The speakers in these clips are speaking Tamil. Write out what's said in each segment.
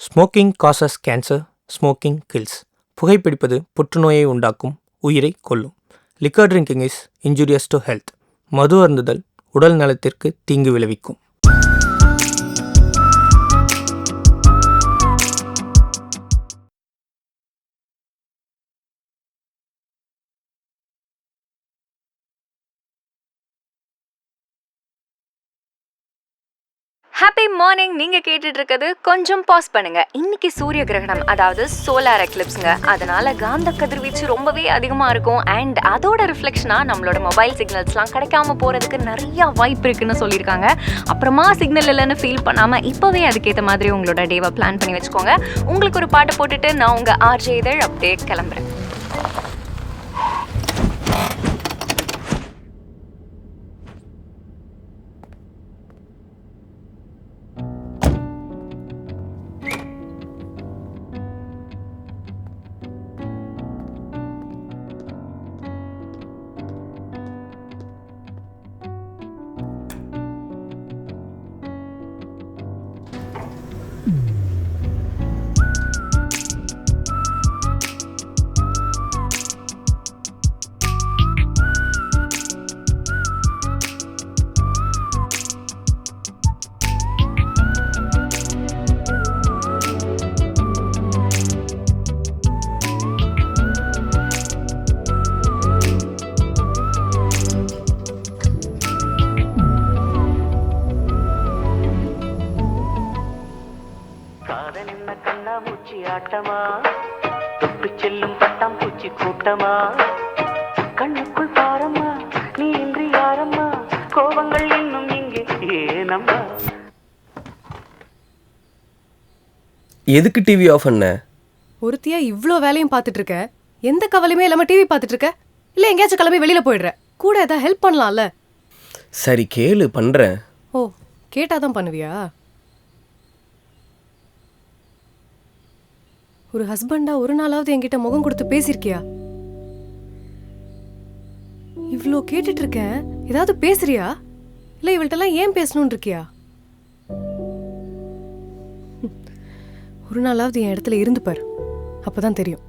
Smoking causes cancer, smoking kills. புகைப்பிடிப்பது புற்றுநோயை உண்டாக்கும், உயிரை கொல்லும். Liquor drinking is injurious to health. மது அருந்துதல் உடல் நலத்திற்கு தீங்கு விளைவிக்கும். Happy morning. நீங்கள் கேட்டுட்டு இருக்கிறது கொஞ்சம் பாஸ் பண்ணுங்க. இன்னைக்கு சூரிய கிரகணம், அதாவது சோலார் எக்லிப்ஸ்ங்க. அதனால காந்த கதிர்வீச்சு ரொம்பவே அதிகமாக இருக்கும். அண்ட் அதோட ரிஃப்ளெக்ஷனாக நம்மளோட மொபைல் சிக்னல்ஸ்லாம் கிடைக்காம போகிறதுக்கு நிறையா வாய்ப்பு இருக்குன்னு சொல்லியிருக்காங்க. அப்புறமா சிக்னல் இல்லைன்னு ஃபீல் பண்ணாமல் இப்போவே அதுக்கேற்ற மாதிரி உங்களோட டேவை பிளான் பண்ணி வச்சுக்கோங்க. உங்களுக்கு ஒரு பாட்டை போட்டுட்டு நான் உங்கள் ஆர்ஜே இதழ் அப்படியே கிளம்புறேன். ஆட்டமா தொட்டு செல்லும் பட்டாம்பூச்சி கூட்டமா கண்ணுக்குள் பாரம்மா நீ இன்றி யாரம்மா கோபங்கள் இன்னும் இங்கே ஏனம்மா. எதுக்கு டிவி ஆஃப் பண்ண? ஒருத்தியா இவ்ளோ வேலையும் பார்த்துட்டு இருக்க, எந்த கவலையுமே இல்லாம டிவி பார்த்துட்டு இருக்க? இல்ல எங்கேயாச்சும் கிளம்பி வெளியில போயிடுற? கூட ஏதாவது ஹெல்ப் பண்ணலாம்ல? சரி கேளு, பண்றேன். ஓ, கேட்டாதான் பண்ணுவியா? ஒரு ஹஸ்பண்டா ஒரு நாளாவது என்கிட்ட முகம் கொடுத்து பேசிருக்கியா? இவ்ளோ கேட்டுட்டு இருக்கேன், ஏதாவது பேசுறியா? இல்ல இவள்கிட்டலாம் ஏன் பேசணும்னு இருக்கியா? ஒரு நாளாவது என் இடத்துல இருந்து பார், அப்பதான் தெரியும்.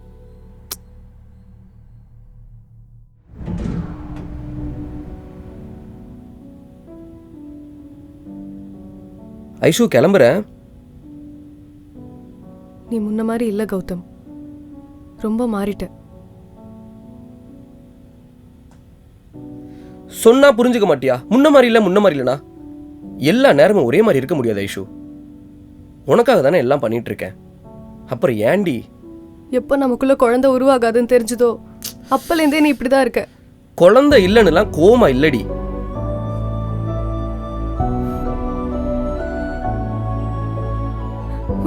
ஐஷு, கிளம்புறேன். நீ முன்ன மாதிரி இல்ல கௌதம், ரொம்ப மாறிட்ட. சொன்னா புரிஞ்சுக்க மாட்டியா? முன்ன மாதிரி இல்லனா எல்லா நேரமும் ஒரே மாதிரி இருக்க முடியாது ஐஷு. உனக்காக தானே எல்லாம் பண்ணிட்டு இருக்கேன். அப்புறம் ஏண்டி? எப்ப நமக்குள்ள குழந்தை உருவாகாதுன்னு தெரிஞ்சதோ அப்பலேருந்தே நீ இப்படிதான் இருக்க. குழந்தை இல்லைன்னுலாம் கோமா இல்லடி.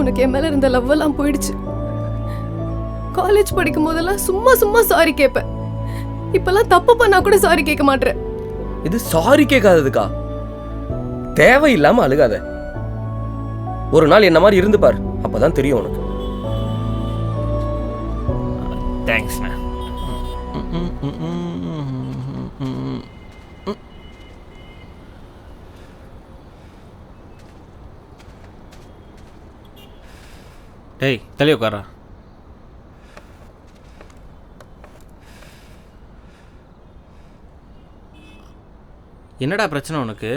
உனக்கு என் மேல இருந்த லவ் எல்லாம் போயிடுச்சு. காலேஜ் படிக்கும் போதெல்லாம் சும்மா சும்மா சாரி கேட்பேன். இப்பெல்லாம் தப்பு பண்ணா கூட சாரி கேட்க மாட்டேன். இது சாரி கேட்காததுக்கா? தேவையில்லாம அழுகாத. ஒரு நாள் என்ன மாதிரி இருந்து பார், அப்பதான் தெரியும் உனக்கு. Thanks ma'am. டேய், தள்ளி உட்காரா. என்னடா பிரச்சனை உனக்கு?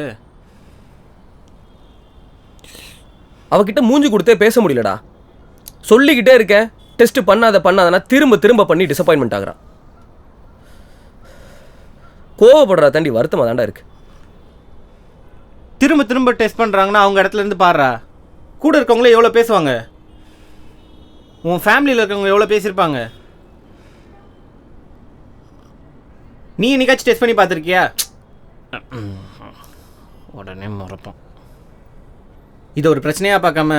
அவகிட்ட மூஞ்சி கொடுத்தே பேச முடியலடா. சொல்லிக்கிட்டே இருக்கேன், டெஸ்ட் பண்ணாதனா திரும்ப திரும்ப பண்ணி டிசப்பாயின்மெண்ட் ஆகுறான். கோவப்படுறா தாண்டி வருத்தமா தாண்டா இருக்கு. திரும்ப திரும்ப டெஸ்ட் பண்ணுறாங்கன்னா அவங்க இடத்துல இருந்து பாடுறா. கூட இருக்கவங்களே எவ்வளோ பேசுவாங்க? உன் ஃபேமிலியில் இருக்கவங்க எவ்வளோ பேசியிருப்பாங்க? நீ என்னைக்காச்சும் டெஸ்ட் பண்ணி பார்த்துருக்கியா? உடனே மறப்போம். இதை ஒரு பிரச்சனையாக பார்க்காம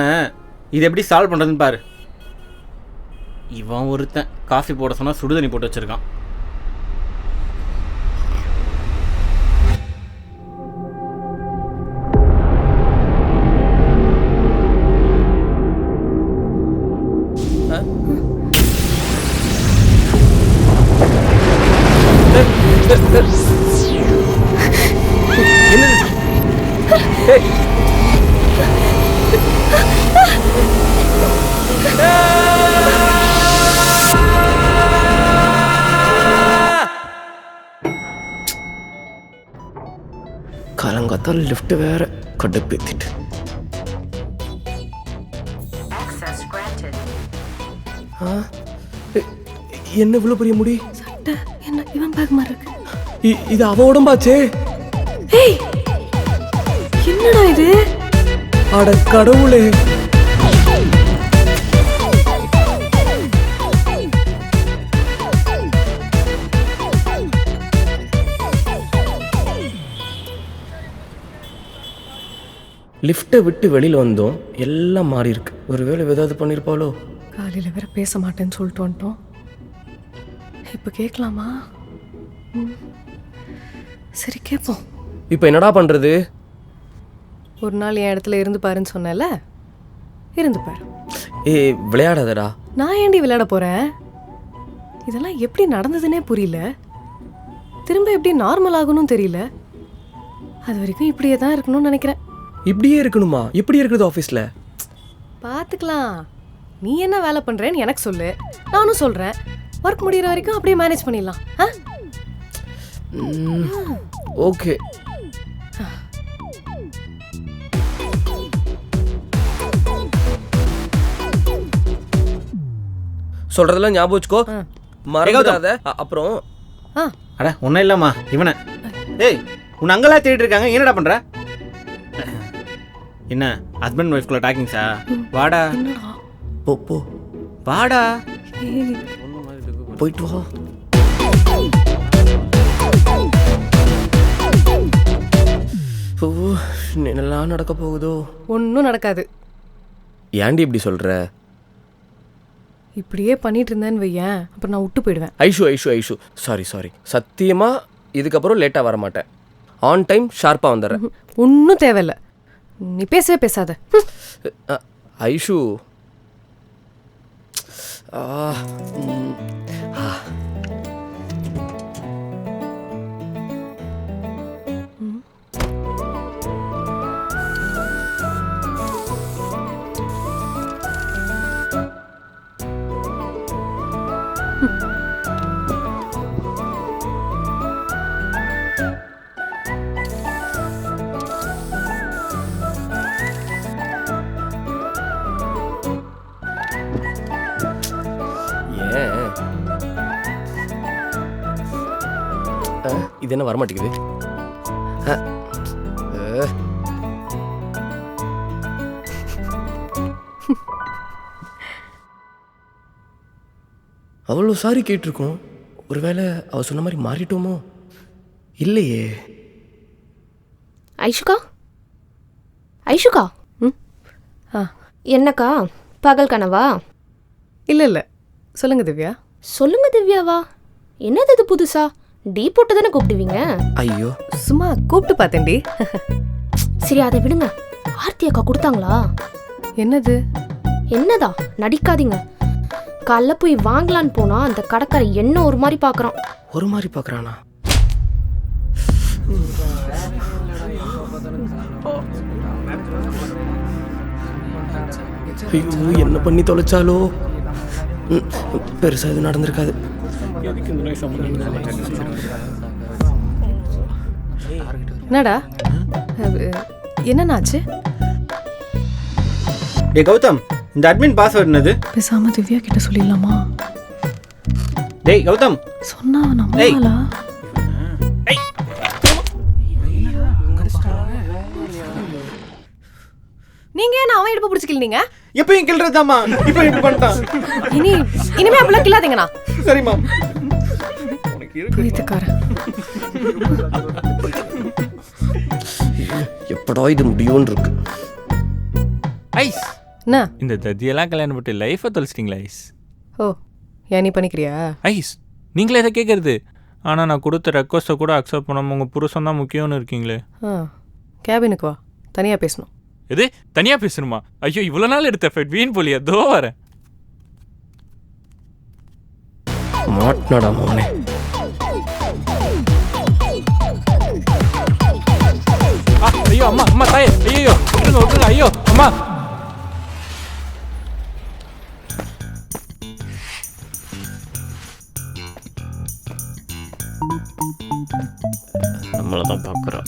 இதை எப்படி சால்வ் பண்ணுறதுன்னு பாரு. இவன் ஒருத்தன் காஃபி போட சொன்னால் சுடுதண்ணி போட்டு வச்சுருக்கான். என்னது? பார்த்தால் லிஃப்ட் வேற கடுப்பேத்திட்டு. என்ன இவ்வளோ பெரிய முடி? சட்டை என்ன இவன் பேக் மாதிரி இருக்கு. இது அவ உடம்பாச்சே. ஏய் என்னடா இது? அட கடவுளே. லிஃப்ட்டை விட்டு வெளியில் வந்தோம், எல்லாம் மாறி இருக்கு. ஒருவேளை ஏதாவது பண்ணியிருப்பாளோ? காலையில் வேற பேச மாட்டேன்னு சொல்லிட்டு வந்துட்டோம். இப்போ கேட்கலாமா? சரி கேட்போம். இப்போ என்னடா பண்ணுறது? ஒரு நாள் என் இடத்துல இருந்து பாருன்னு சொன்னேன்ல, இருந்து பாரு. விளையாடாதடா. நான் ஏண்டி விளையாட போகிறேன்? இதெல்லாம் எப்படி நடந்ததுன்னே புரியல. திரும்ப எப்படி நார்மல் ஆகணும்னு தெரியல. அது வரைக்கும் இப்படியே தான் இருக்கணும்னு நினைக்கிறேன். இப்படியே இருக்கணுமா? எப்படி இருக்குது ஆஃபீஸில்? பார்த்துக்கலாம். நீ என்ன வேலை பண்ணுறேன்னு எனக்கு சொல்லு, நானும் சொல்கிறேன். ஒர்க் முடிகிற வரைக்கும் அப்படியே மேனேஜ் பண்ணிடலாம். ஓகே. சொல்றதெல்லாம் ஞாபகம் வச்சுக்கோ, மறந்துடாத. அப்புறம் அட ஒன்றும் இல்லைம்மா இவனை. ஏய் உன்னை அங்கெல்லாம் தேடிட்டு இருக்காங்க, என்னடா பண்ணுற? என்ன ஹஸ்பண்ட் ஒய்ஃப்குள்ள டாக்கிங்ஸா? வாடா போ வாடா. போயிட்டு வா. என்னெல்லாம் நடக்க போகுதோ? ஒன்றும் நடக்காது. ஏன்டி இப்படி சொல்ற? இப்படியே பண்ணிட்டு இருந்தேன்னு வையேன், அப்புறம் நான் விட்டு போயிடுவேன். ஐஷு சாரி. சத்தியமா இதுக்கப்புறம் லேட்டாக வர மாட்டேன். ஆன் டைம் ஷார்ப்பாக வந்துடுறேன். ஒன்றும் தேவையில்லை, நீ பேசவே பேசாத. ஐஷு இது என்ன வரமாட்டேங்குது? அவ்வளோ சாரி கேட்டிருக்கோம். ஒருவேளை அவ சொன்ன மாதிரி மாறிட்டோமோ? இல்லையே. ஐஷுக்கா என்னக்கா பகல் கனவா? இல்லை சொல்லுங்க திவ்யா. சொல்லுங்க திவ்யாவா? என்னது இது புதுசா? டீ போட்டு தானே கூப்பிடுவீங்க? ஐயோ சும்மா கூப்பிட்டு பார்த்தேன்டி. சரி அதை விடுங்க. ஆர்த்தி அக்கா கொடுத்தாங்களா? என்னது? என்னதா? நடிக்காதீங்க. காலைல போய் வாங்கலான்னு போனா அந்த கடைக்கார என்ன ஒரு மாதிரி பார்க்கறான். ஒரு மாதிரி பார்க்கறானா? ஐயோ என்ன பண்ணி தொலைச்சாலோ? பெருசா எதுவும் நடந்திருக்காது. என்னடா என்னன்னாச்சு? டே கௌதம், இந்த அட்மின் பாஸ்வேர்ட் என்னது? பேசாம திவ்யா கிட்ட சொல்லிடலாமா? டேய் கௌதம், சொன்னா நம்மளா? நீங்க என்ன அவன் இடுப்பு பிடிச்சிக்கலீங்க? எப்பயும் கிள்றதாமா, இப்போ இப்படி பண்ணிட்டான். இனிமே அப்படிலாம் கிள்ளாதீங்கண்ணா. சரிம்மா. எப்படா இது முடியும்னு இருக்கு. ஐஸ் என்ன இந்த தத்தியெல்லாம் கல்யாணம் பட்டு லைஃபை தொலைச்சிட்டிங்களா ஐஸ்? ஓ ஏன் நீ பண்ணிக்கிறியா? ஐஸ் நீங்களே எதை கேட்குறது? ஆனால் நான் கொடுத்த ரெக்வஸ்ட்டை கூட அக்செப்ட் பண்ணாமல் உங்கள் புருஷன் தான் முக்கியம்னு இருக்கீங்களே. கேபினுக்கு வா, தனியாக பேசணும். எது தனியாக பேசணுமா? ஐயோ இவ்வளோ நாள் எடுத்த எஃபெக்ட் வீண் போலியா? தோ வரேன். மாட்னடா மோனே. ஐயோ அம்மா அம்மா தாயே, ஐயோ விட்டுருங்க ஐயோ அம்மா. நம்மளை தான் பார்க்குறோம்.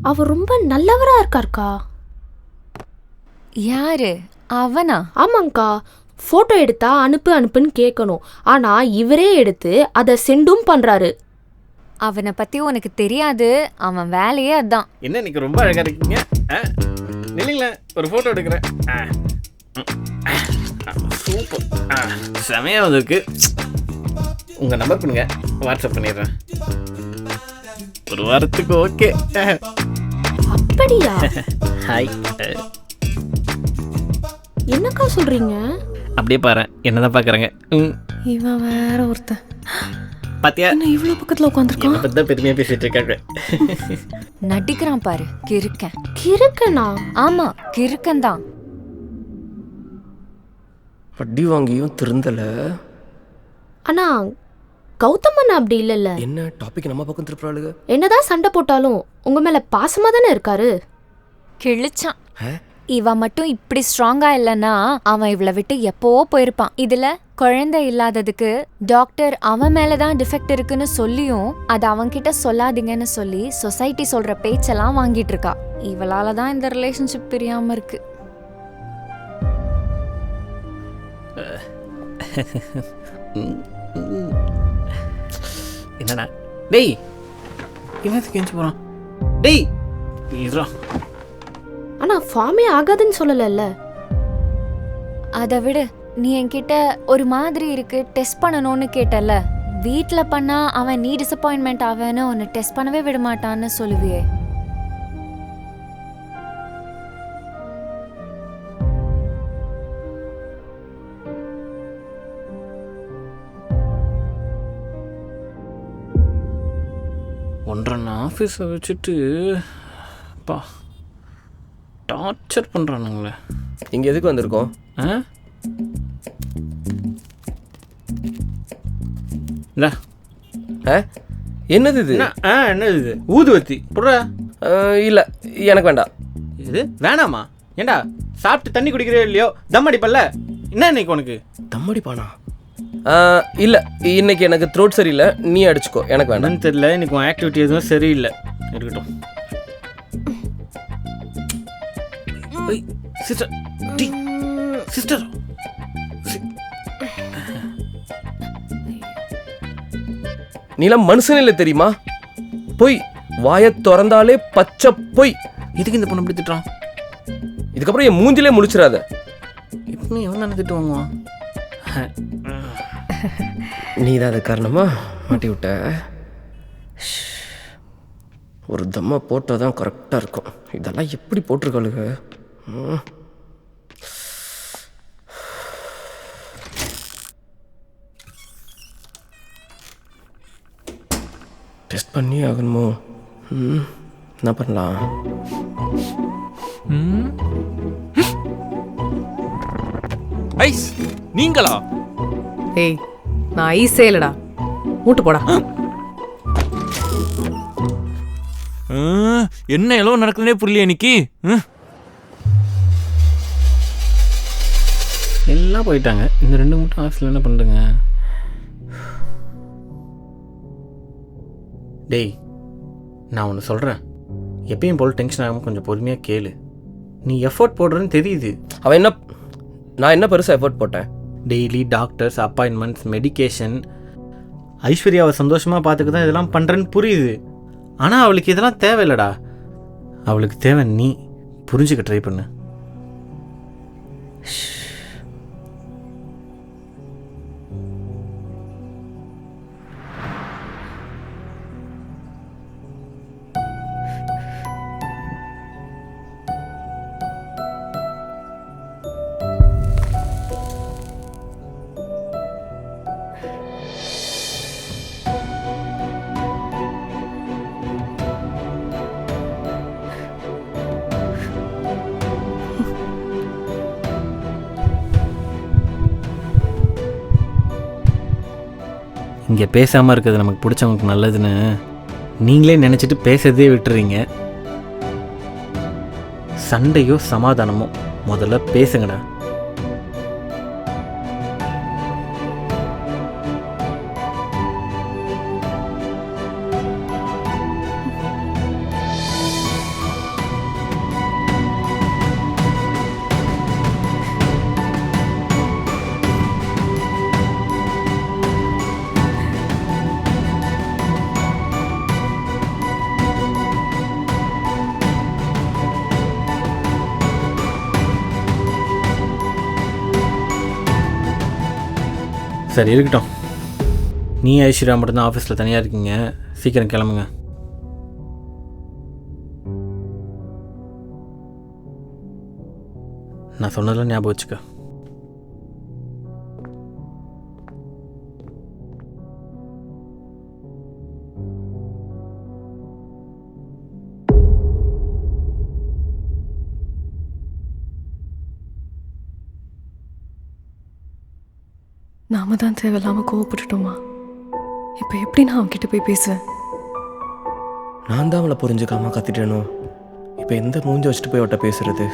அவர் ரொம்ப நல்லவரா இருக்காருக்கா. யாரு அவனா? ஆமாங்கக்கா, போட்டோ எடுத்தா அனுப்பு அனுப்புன்னு கேட்கணும். ஆனா இவரே எடுத்து அதை சென்டும் பண்றாரு. அவனை பத்தி உனக்கு தெரியாது, அவன் வேலையே அதான். என்ன இன்னைக்கு ரொம்ப அழகாக இருக்கீங்க. நில்லுங்களேன், ஒரு ஃபோட்டோ எடுக்கிறேன். சூப்பர், செமையாக வந்திருக்கு. உங்கள் நம்பர் பண்ணுங்க, வாட்ஸ்அப் பண்ணிடுறேன். ஒரு வாரத்துக்கு ஓகே. அப்படியா? ஹாய். என்னக்கா சொல்றீங்க? அப்படியே பாரு, என்னதான் பார்க்குறாங்க. இவன் வேற ஒருத்தன். பாத்தியா, என்ன இவ்வளவு பக்கத்துல என்னை உட்காந்துருக்கான்? பற்றி தான் பெருமையாக பேசிட்டு இருக்காங்க. நடிக்கிறான் பாரு, கிறுக்கன். கிறுக்கனா? ஆமா, கிறுக்கன் தான். அடி வாங்கியும் திருந்தல. ஆனா கௌதமன் அப்படி இல்லைல்ல. என்ன டாபிக் நம்ம பக்கம் திருப்புறாளுங்க? என்னதான் சண்டை போட்டாலும் உங்க மேல பாசமா தானே இருக்காரு. கிழிச்சான். இவன் மட்டும் இப்படி ஸ்ட்ராங்கா இல்லைன்னா அவன் இவளை விட்டு எப்போவோ போயிருப்பான். இதுல குழந்தை இல்லாததுக்கு டாக்டர் அவன் மேலதான் டிஃபெக்ட் இருக்குன்னு சொல்லியும் அது அவன்கிட்ட சொல்லாதீங்கன்னு சொல்லி சொசைட்டி சொல்ற பேச்செல்லாம் வாங்கிட்டு இருக்கா. இவளாலதான் இந்த ரிலேஷன்ஷிப் பிரியாம இருக்கு. என்னடா டேய், என்னத்துக்கு எஞ்சி போகிறான்? டேய் இதுரா. ஆனா ஃபார்மே ஆகாதுன்னு சொல்லல. அதை விடு, நீ என்கிட்ட ஒரு மாதிரி இருக்கு டெஸ்ட் பண்ணணும்னு கேட்டல. வீட்ல பண்ணா அவன் நீ டிசப்பாயின்மெண்ட் ஆவேன்னு உன்னை டெஸ்ட் பண்ணவே விட மாட்டான்னு சொல்லுவியே. ஒன்றரை ஆஃபீஸை வச்சுட்டு பா டார்ச்சர் பண்ணுறானுங்களே. இங்கே எதுக்கு வந்திருக்கோம்? இந்தா. என்னது இது? என்னது இது? ஊதுவத்தி புடுறா. இல்லை, எனக்கு வேண்டாம். இது வேணாமா? ஏண்டா சாப்பிட்டு தண்ணி குடிக்கிறே இல்லையோ, தம் அடிப்பல்ல. என்ன இன்னைக்கு உனக்கு? தம்மடி பானா? இல்லை, இன்னைக்கு எனக்கு த்ரோட் சரியில்லை, நீ அடிச்சுக்கோ, எனக்கு வேண்டாம். என்னன்னு தெரியல, இன்னைக்கு உன் ஆக்டிவிட்டி எதுவும் சரியில்லை. இருக்கட்டும். சிஸ்டர், சிஸ்டர், நீலாம் மனுஷன் இல்லை தெரியுமா? பொய் வாயை திறந்தாலே பச்சை பொய். இதுக்கு இந்த பொண்ணு எப்படி திட்டுறான்? இதுக்கப்புறம் என் மூஞ்சிலே முடிச்சிடாத. இப்போ எவன் தானே திட்டு வாங்குவான்? நீ தான் அது காரணமா மாட்டி விட்ட. ஒரு தம்மா போட்டால் தான் கரெக்டாக இருக்கும். இதெல்லாம் எப்படி போட்டிருக்காளுங்க? டெஸ்ட் பண்ணி ஆகணுமோ? என்ன பண்ணலாம்? ஐஸ் நீங்களா? ஏய், நான் ஐஸே இல்லடா. மூட்டு போடா. என்ன எல்லாம் நடக்குதுன்னே புரியல இன்னைக்கு. எல்லாம் போயிட்டாங்க. இந்த ரெண்டு மட்டும் ஆஃபீஸில் என்ன பண்ணுறங்க? டேய், நான் ஒன்று சொல்கிறேன். எப்பயும் போல் டென்ஷன் ஆகாமல் கொஞ்சம் பொறுமையாக கேளு. நீ எஃபோர்ட் போடுறேன்னு தெரியுது. நான் என்ன பெருசாக எஃபோர்ட் போட்டேன்? டெய்லி டாக்டர்ஸ், அப்பாயின்மெண்ட்ஸ், மெடிக்கேஷன், ஐஸ்வர்யாவை சந்தோஷமாக பார்த்துக்க தான் இதெல்லாம் பண்ணுறேன்னு புரியுது. ஆனால் அவளுக்கு இதெல்லாம் தேவையில்லடா. அவளுக்கு தேவை நீ. புரிஞ்சுக்க ட்ரை பண்ணு. இங்கே பேசாமல் இருக்கிறது நமக்கு பிடிச்சவங்களுக்கு நல்லதுன்னு நீங்களே நினச்சிட்டு பேசுறதே விட்டுறீங்க. சண்டையோ சமாதானமோ முதல்ல பேசுங்கடா. சரி இருக்கட்டும். நீ ஐஸ்வர்யா மட்டும்தான் ஆஃபீஸில் தனியாக இருக்கீங்க, சீக்கிரம் கிளம்புங்க. நான் சொன்னதெல்லாம் ஞாபகம் வச்சுக்க. நாம தான் தேவையில்லாமல் கோவப்பட்டுட்டோமா? இப்போ எப்படி நான் அவன்கிட்ட போய் பேசுவேன்? நான் தான் அவளை புரிஞ்சுக்காம கத்திட்டேனோ? இப்போ எந்த மூஞ்ச வச்சுட்டு போய் அவட்ட பேசுறது?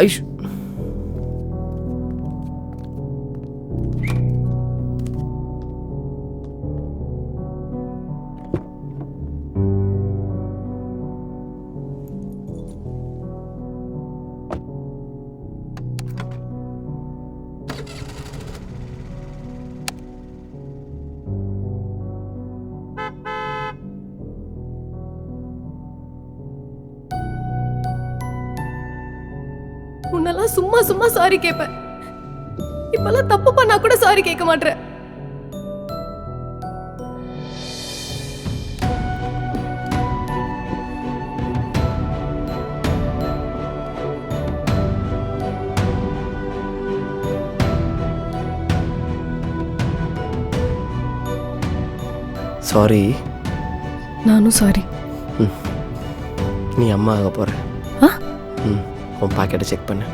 ஐஷ் முன்னெல்லாம் சும்மா சும்மா சாரி கேட்பேன், இப்பெல்லாம் தப்பு பண்ணா கூட சாரி கேட்க மாட்டேன். சாரி. நானும் சாரி. நீ அம்மா ஆக போற. ஆ? உன் பாக்கெட்டை செக் பண்ணு.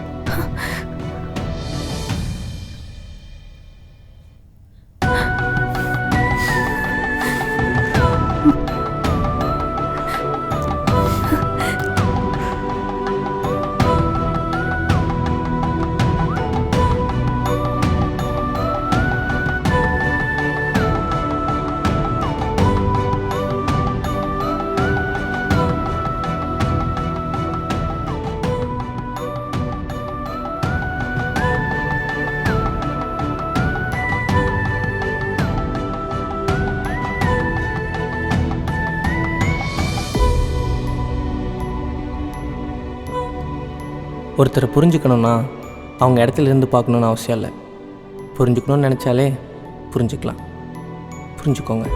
ஒருத்தரை புரிஞ்சுக்கணுன்னா அவங்க இடத்துல இருந்து பார்க்கணுன்னு அவசியம் இல்லை. புரிஞ்சுக்கணும்னு நினச்சாலே புரிஞ்சுக்கலாம். புரிஞ்சுக்கோங்க.